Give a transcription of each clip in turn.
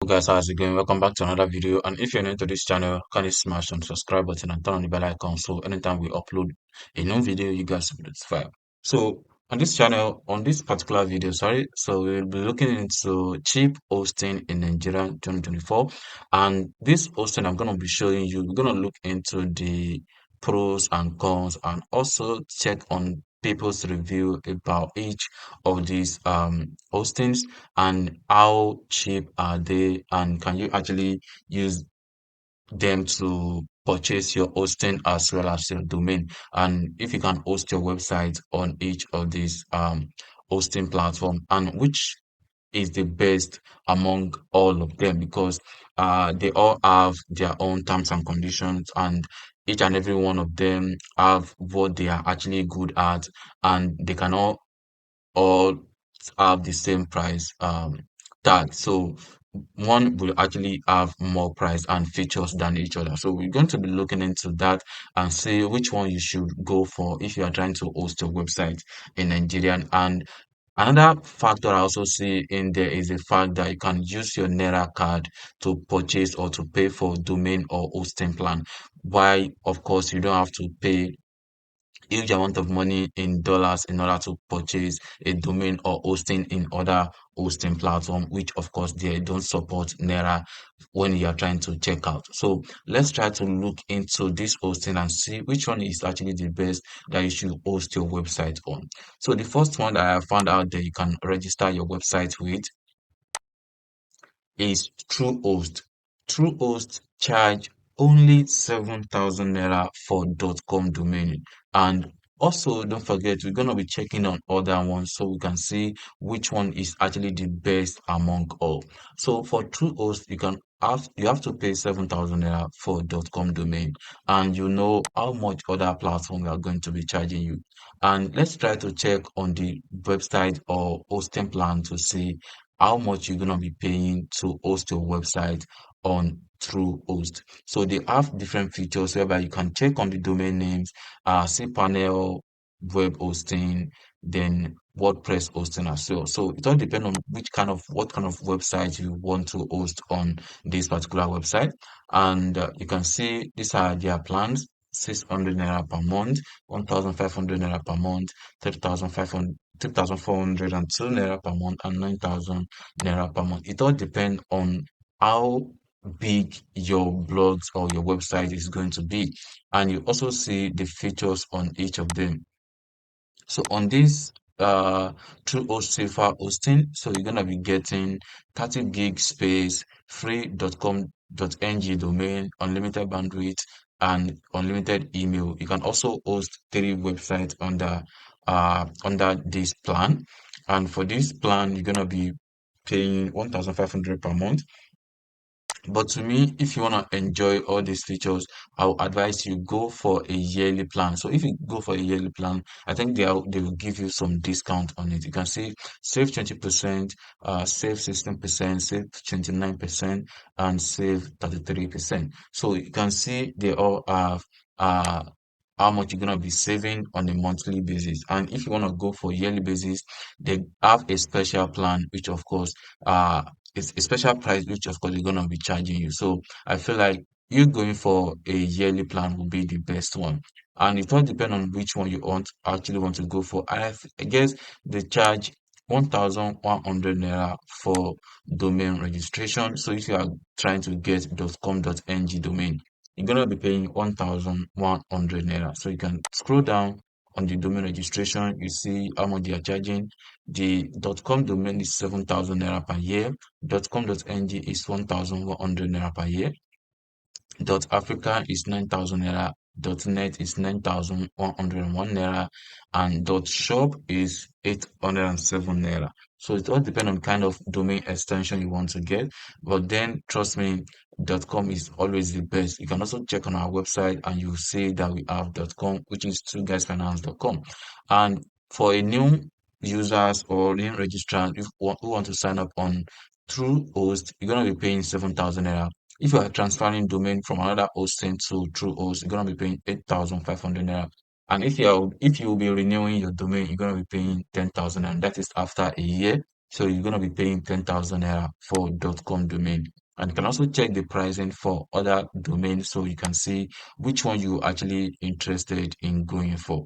Hello guys, how's it going? Welcome back to another video. And if you're new to this channel, kindly smash on the subscribe button and turn on the bell icon so anytime we upload a new video, you guys will be notified. So on this channel, on this particular video, so we'll be looking into cheap hosting in Nigeria 2024. And this hosting I'm gonna be showing you, we're gonna look into the pros and cons and also check on people's review about each of these hostings and how cheap are they, and can you actually use them to purchase your hosting as well as your domain, and if you can host your website on each of these hosting platform, and which is the best among all of them, because they all have their own terms and conditions, and each and every one of them have what they are actually good at, and they can all have the same price tag. So one will actually have more price and features than each other. So we're going to be looking into that and see which one you should go for if you are trying to host your website in Nigerian. And another factor I also see in there is the fact that you can use your Naira card to purchase or to pay for domain or hosting plan. Why, of course, you don't have to pay huge amount of money in dollars in order to purchase a domain or hosting in other hosting platform, which of course they don't support Naira when you are trying to check out. So let's try to look into this hosting and see which one is actually the best that you should host your website on. So the first one that I found out that you can register your website with is Truehost. Truehost charge only 7,000 naira for .com domain. And also, don't forget, we're gonna be checking on other ones so we can see which one is actually the best among all. So for Truehost, you have to pay 7,000 naira for .com domain, and you know how much other platforms are going to be charging you. And let's try to check on the website or hosting plan to see how much you're gonna be paying to host your website on Truehost. So they have different features whereby you can check on the domain names, cPanel, web hosting, then WordPress hosting as well. So it all depends on what kind of website you want to host on this particular website. And you can see these are their plans: 600 naira per month, 1,500 naira per month, 3,500 3,402 naira per month, and 9,000 naira per month. It all depends on how big your blogs or your website is going to be. And you also see the features on each of them. So on this True Host Safer hosting, so you're gonna be getting 30 gig space, free .com.ng domain, unlimited bandwidth, and unlimited email. You can also host 3 websites under this plan. And for this plan, you're gonna be paying 1,500 per month. But to me, if you want to enjoy all these features, I would advise you go for a yearly plan. So if you go for a yearly plan, I think they will give you some discount on it. You can save 20%, save 16%, save 29%, and save 33%. So you can see they all have uh how much you're gonna be saving on a monthly basis. And if you want to go for yearly basis, they have a special plan, which of course it's a special price, which of course they're gonna be charging you. So I feel like you going for a yearly plan will be the best one. And it all depends on which one you actually want to go for. I guess they charge 1,100 naira for domain registration. So if you are trying to get .com.ng domain, you're gonna be paying 1,100 naira. So you can scroll down on the domain registration, you see how much they are charging. The .com domain is 7,000 naira per year. .com.ng is 1,100 naira per year. .africa is 9,000 naira. .net is 9,101 naira, and .shop is 807 naira. So it all depends on kind of domain extension you want to get. But then trust me, .com is always the best. You can also check on our website and you see that we have .com, which is twoguysfinance.com. And for a new users or new registrants who want to sign up on Truehost, you're gonna be paying 7,000 naira. If you are transferring domain from another hosting to Truehost, you're gonna be paying 8,500 naira. And if you will be renewing your domain, you're gonna be paying 10,000, and that is after a year. So you're gonna be paying 10,000 naira for .com domain. And you can also check the pricing for other domains so you can see which one you're actually interested in going for.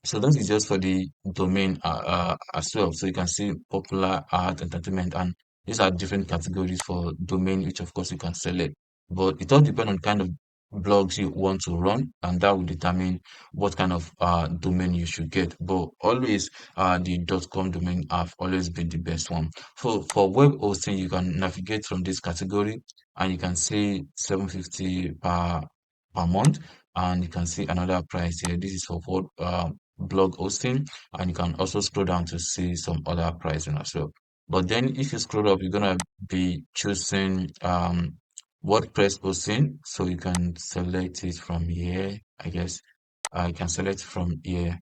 So that is just for the domain as well. So you can see popular art, entertainment, and these are different categories for domain, which of course you can select. But it all depends on kind of blogs you want to run, and that will determine what kind of domain you should get. But always the .com domain have always been the best one. For web hosting, you can navigate from this category and you can see 750 per month, and you can see another price here. This is for what blog hosting, and you can also scroll down to see some other pricing as well. But then if you scroll up, you're gonna be choosing WordPress hosting, so you can select it from here. I guess you can select from here,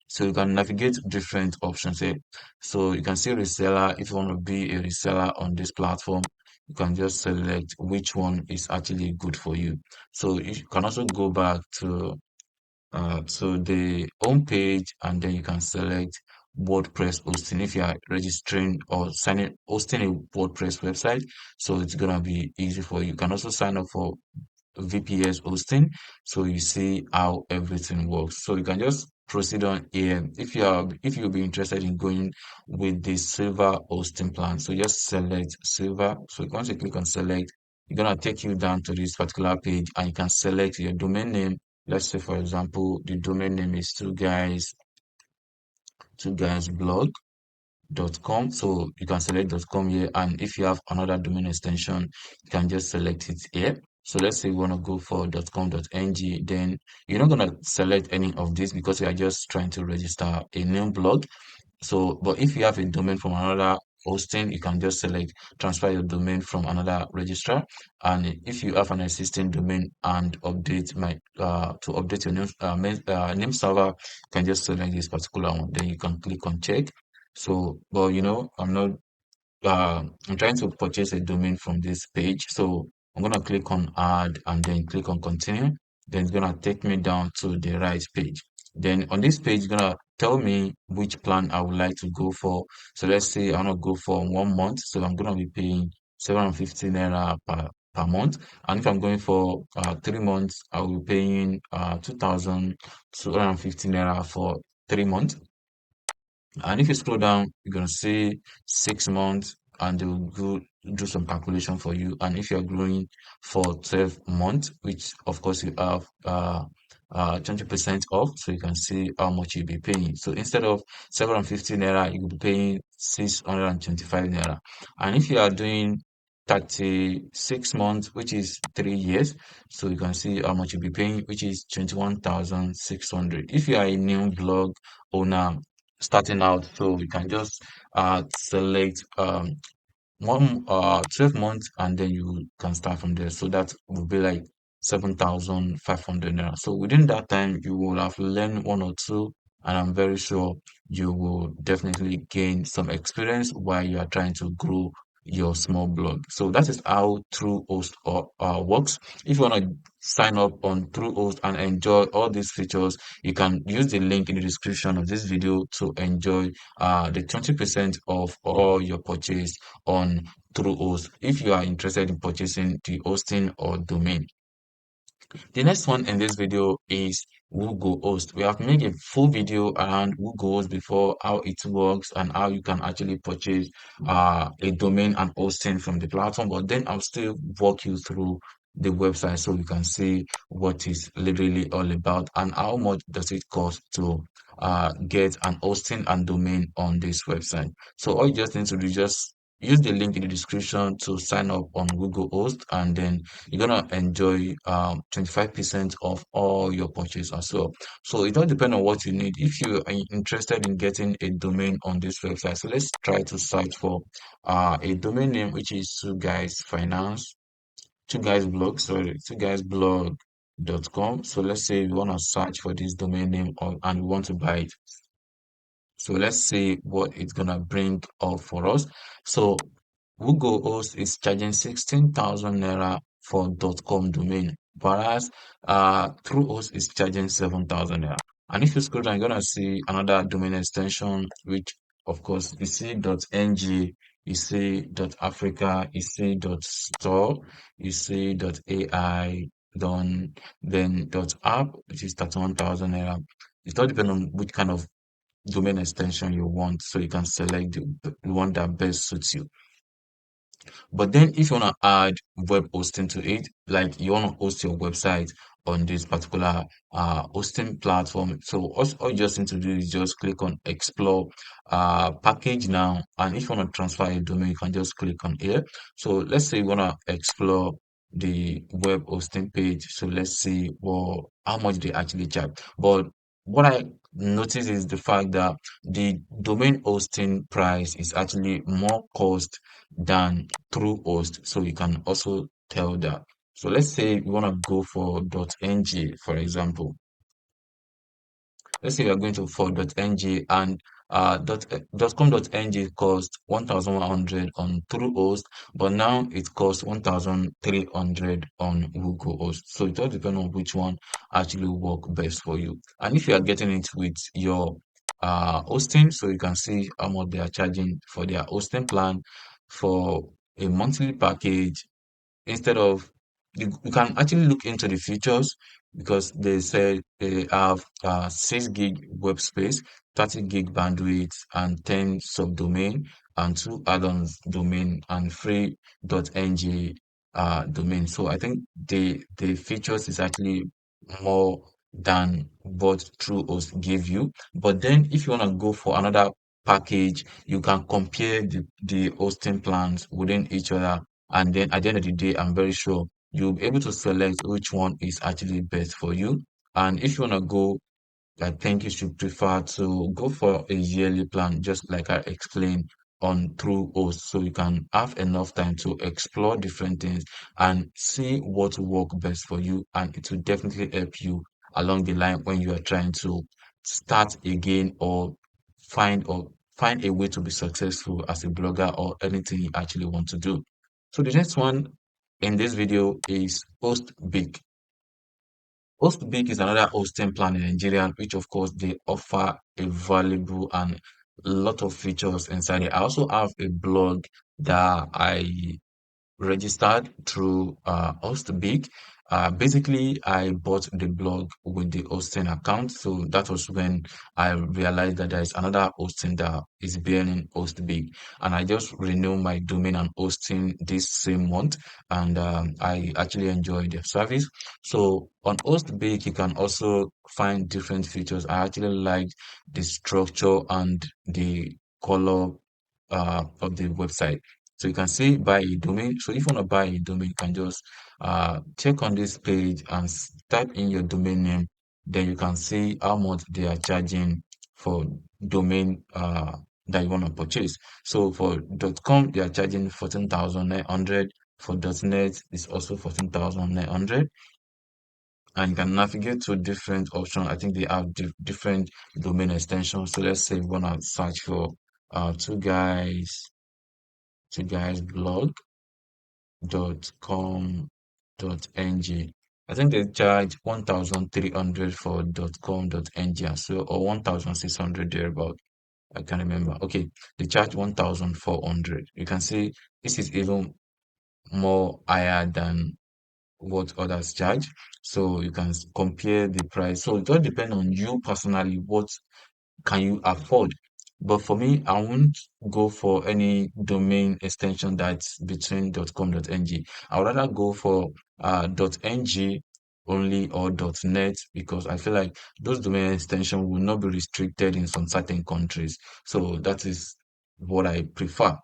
so you can navigate different options here. So you can see reseller. If you want to be a reseller on this platform, you can just select which one is actually good for you. So you can also go back to the home page, and then you can select WordPress hosting if you are registering or signing hosting a WordPress website. So it's gonna be easy for you. You can also sign up for VPS hosting, so you see how everything works. So you can just proceed on here. If you'll be interested in going with the silver hosting plan, so just select silver. So once you click on select, you're gonna take you down to this particular page, and you can select your domain name. Let's say, for example, the domain name is two guys blog.com. So you can select .com here, and if you have another domain extension, you can just select it here. So let's say you want to go for .com.ng, then you're not gonna select any of this because you are just trying to register a new blog. So, but if you have a domain from another hosting, you can just select transfer your domain from another registrar. And if you have an existing domain and update to update your name server, you can just select this particular one. Then you can click on check. So, but I'm trying to purchase a domain from this page. So I'm gonna click on add and then click on continue. Then it's gonna take me down to the right page. Then on this page, it's gonna tell me which plan I would like to go for. So let's say I wanna go for 1 month. So I'm gonna be paying 750 naira per month. And if I'm going for 3 months, I will be paying 2,250 naira for 3 months. And if you scroll down, you're gonna see 6 months, and they will go do some calculation for you. And if you're growing for 12 months, which of course you have 20% off, so you can see how much you'll be paying. So instead of 750 naira, you'll be paying 625 naira. And if you are doing 36 months, which is 3 years, so you can see how much you'll be paying, which is 21,600. If you are a new blog owner starting out, so you can just select 12 months, and then you can start from there. So that will be like 7,500 naira. So within that time, you will have learned one or two, and I'm very sure you will definitely gain some experience while you are trying to grow your small blog. So that is how Truehost works. If you want to sign up on Truehost and enjoy all these features, you can use the link in the description of this video to enjoy the 20% of all your purchase on Truehost if you are interested in purchasing the hosting or domain. The next one in this video is Whogohost. We have made a full video around Whogohost before, how it works and how you can actually purchase a domain and hosting from the platform. But then I'll still walk you through the website so you can see what it's literally all about and how much does it cost to get an hosting and domain on this website. So all you just need to do is just use the link in the description to sign up on Whogohost, and then you're gonna enjoy 25% of all your purchase as well. So it all depends on what you need. If you are interested in getting a domain on this website, so let's try to search for a domain name which is two guys blog.com. So let's say we want to search for this domain name and we want to buy it. So let's see what it's gonna bring up for us. So Whogohost is charging 16,000 naira for .com domain, whereas Truehost is charging 7,000 naira. And if you scroll down, you're gonna see another domain extension which of course, you see .ng, you see .africa, you see .store, you see .ai, then .app, which is 31,000 naira. It all depends on which kind of domain extension you want, so you can select the one that best suits you. But then if you want to add web hosting to it, like you want to host your website on this particular hosting platform, so all you just need to do is just click on explore package now. And if you want to transfer a domain, you can just click on here. So let's say you want to explore the web hosting page. So let's see how much they actually charge. But what I notice is the fact that the domain hosting price is actually more cost than Truehost. So you can also tell that. So let's say you want to go for .ng, for example. Let's say you are going to for .ng and .com.ng cost 1,100 on Truehost, but now it costs 1,300 on Whogohost. So it all depends on which one actually work best for you. And if you are getting it with your hosting, so you can see how much they are charging for their hosting plan for a monthly package. Instead of you can actually look into the features because they say they have 6 gig web space, 30 gig bandwidth, and 10 subdomain, and 2 add-ons domain, and free .ng domain. So I think the features is actually more than what Truehost give you. But then if you want to go for another package, you can compare the hosting plans within each other, and then at the end of the day, I'm very sure you'll be able to select which one is actually best for you. And if you want to go, I think you should prefer to go for a yearly plan, just like I explained on Truehost, so you can have enough time to explore different things and see what will work best for you. And it will definitely help you along the line when you are trying to start again or find a way to be successful as a blogger or anything you actually want to do. So the next one in this video is Hostbeak. Hostbeak is another hosting plan in Nigeria, which of course they offer a valuable and lot of features inside it. I also have a blog that I registered through Hostbeak. Basically, I bought the blog with the hosting account. So that was when I realized that there is another hosting that is bearing Hostbeak. And I just renewed my domain and hosting this same month. And I actually enjoyed their service. So on Hostbeak, you can also find different features. I actually like the structure and the color of the website. So you can see buy a domain. So if you want to buy a domain, you can just check on this page and type in your domain name. Then you can see how much they are charging for domain that you want to purchase. So for .com, they are charging 14,900. For .net, it's also 14,900. And you can navigate to different options. I think they have different domain extensions. So let's say we want to search for two guys blog .com.ng. I think they charge 1,300 for .com.ng as well, or 1,600 thereabout. I can't remember. Okay, they charge 1,400. You can see this is even more higher than what others charge. So you can compare the price. So it all depends on you personally, what can you afford? But for me, I won't go for any domain extension that's between .com.ng. I would rather go for .ng only or .net because I feel like those domain extensions will not be restricted in some certain countries. So that is what I prefer.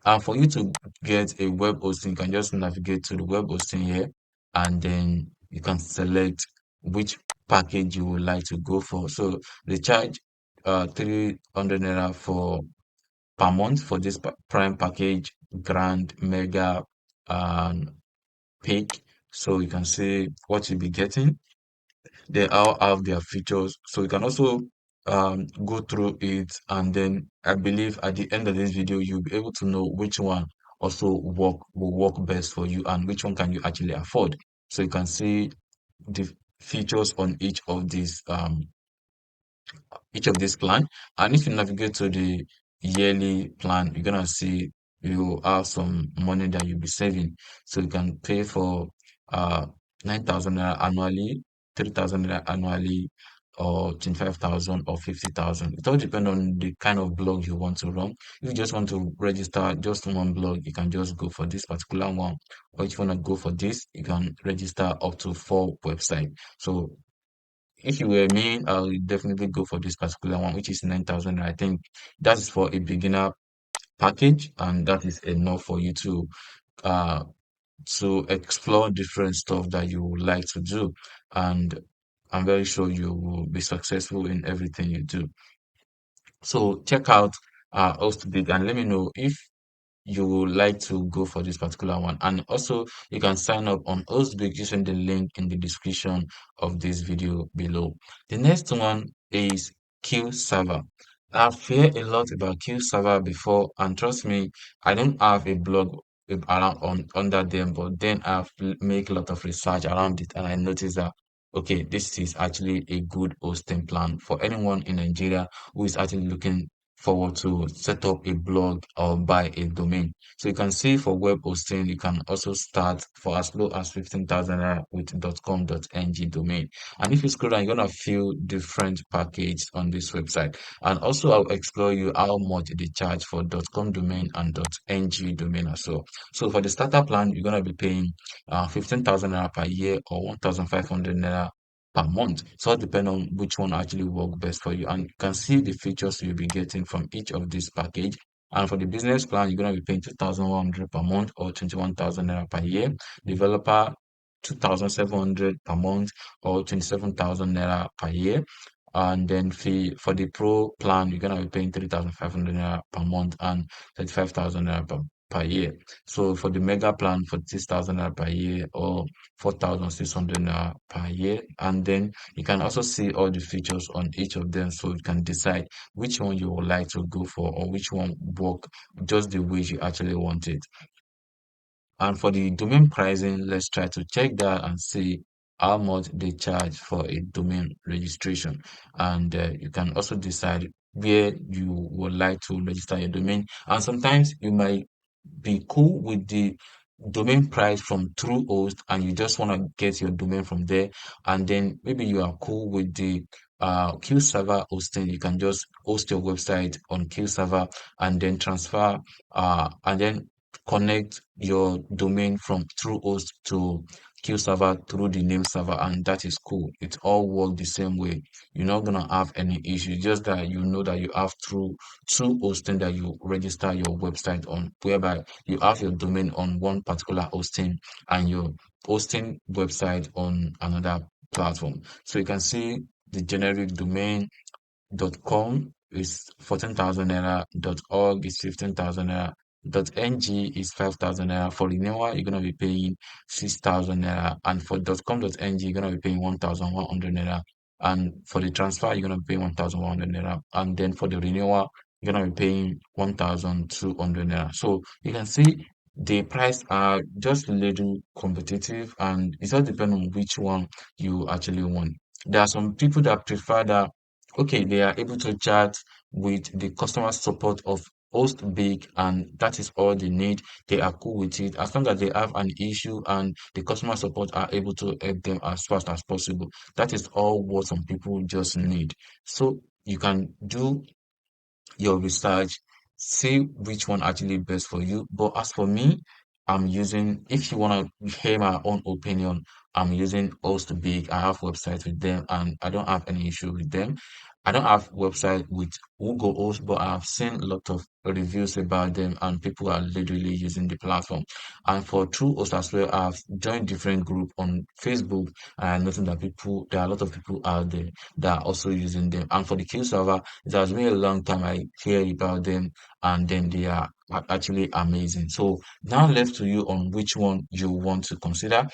And for you to get a web hosting, you can just navigate to the web hosting here, and then you can select which package you would like to go for. So they charge 300 naira for per month for this prime package, grand, mega, and peak. So you can see what you'll be getting. They all have their features, so you can also go through it, and then I believe at the end of this video you'll be able to know which one also will work best for you and which one can you actually afford. So you can see the features on each of these each of this plan. And if you navigate to the yearly plan, you're gonna see you have some money that you'll be saving. So you can pay for uh 9,000 naira annually, 3,000 naira annually, or 25,000 or 50,000. It all depends on the kind of blog you want to run. If you just want to register just one blog, you can just go for this particular one. Or if you want to go for this, you can register up to 4 websites. So if you were me, I would definitely go for this particular one, which is 9,000. I think that is for a beginner package, and that is enough for you uh to explore different stuff that you would like to do. And I'm very sure you will be successful in everything you do. So check out Hostbeak and let me know if you would like to go for this particular one. And also, you can sign up on Hostbeak using the link in the description of this video below. The next one is Qserver. I've heard a lot about Qserver before, and trust me, I don't have a blog around on under them, but then I've make a lot of research around it, and I noticed that okay, this is actually a good hosting plan for anyone in Nigeria who is actually looking forward to set up a blog or buy a domain. So you can see for web hosting, you can also start for as low as 15,000 naira with .com.ng domain. And if you scroll down, you're gonna feel different packages on this website. And also I'll explore you how much they charge for .com domain and .ng domain as well. So for the starter plan, you're gonna be paying 15,000 naira per year or 1,500 naira per month. So it depends on which one actually work best for you. And you can see the features you'll be getting from each of this package. And for the business plan, you're going to be paying 2,100 per month or 21,000 naira per year. Developer, 2,700 per month or 27,000 naira per year. And then fee for the pro plan, you're gonna be paying 3,500 naira per month and 35,000 naira per year. So for the mega plan, for 6,000 naira per year or 4,600 naira per year. And then you can also see all the features on each of them, so you can decide which one you would like to go for or which one work just the way you actually want it. And for the domain pricing, let's try to check that and see how much they charge for a domain registration. And you can also decide where you would like to register your domain. And sometimes you might be cool with the domain price from Truehost and you just want to get your domain from there. And then maybe you are cool with the Qserver hosting. You can just host your website on Qserver and then transfer and then connect your domain from Truehost to Qserver through the name server, and that is cool. It all work the same way. You're not gonna have any issue. Just that you know that you have two hosting that you register your website on, whereby you have your domain on one particular hosting and your hosting website on another platform. So you can see the generic domain .com is 14,000 naira, .org is 15,000 naira, .ng is 5,000 naira. For renewal, you're gonna be paying 6,000 naira, and for .com.ng, you're gonna be paying 1,100 naira, and for the transfer, you're gonna be paying 1,100 naira, and then for the renewal, you're gonna be paying 1,200 naira. So you can see the price are just a little competitive, and it all depends on which one you actually want. There are some people that prefer that okay, they are able to chat with the customer support of Hostbeak, and that is all they need. They are cool with it. As long as they have an issue and the customer support are able to help them as fast as possible, that is all what some people just need. So you can do your research, see which one actually best for you. But as for me, I'm using, if you want to hear my own opinion, I'm using Hostbeak. I have websites with them and I don't have any issue with them. I don't have website with Whogohost, but I've seen a lot of reviews about them and people are literally using the platform. And for Truehost as well, I've joined different group on Facebook and I noticed that there are a lot of people out there that are also using them. And for the Q server, it has been a long time I hear about them, and then they are actually amazing. So now left to you on which one you want to consider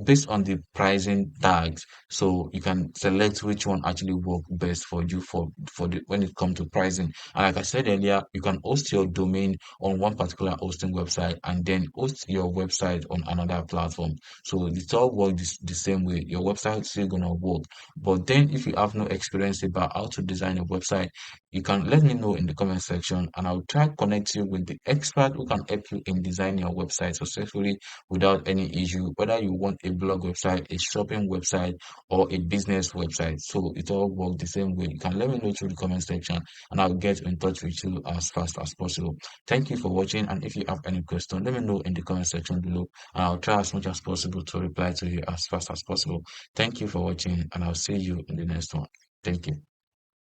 based on the pricing tags. So you can select which one actually work best for you for the when it comes to pricing. And like I said earlier, you can can host your domain on one particular hosting website and then host your website on another platform. So it all works the same way. Your website is still gonna work. But then if you have no experience about how to design a website, you can let me know in the comment section and I'll try to connect you with the expert who can help you in designing your website successfully without any issue, whether you want a blog website, a shopping website, or a business website. So it all works the same way. You can let me know through the comment section and I'll get in touch with you as fast as possible. Thank you for watching, and if you have any question, let me know in the comment section below and I'll try as much as possible to reply to you as fast as possible. Thank you for watching and I'll see you in the next one. Thank you.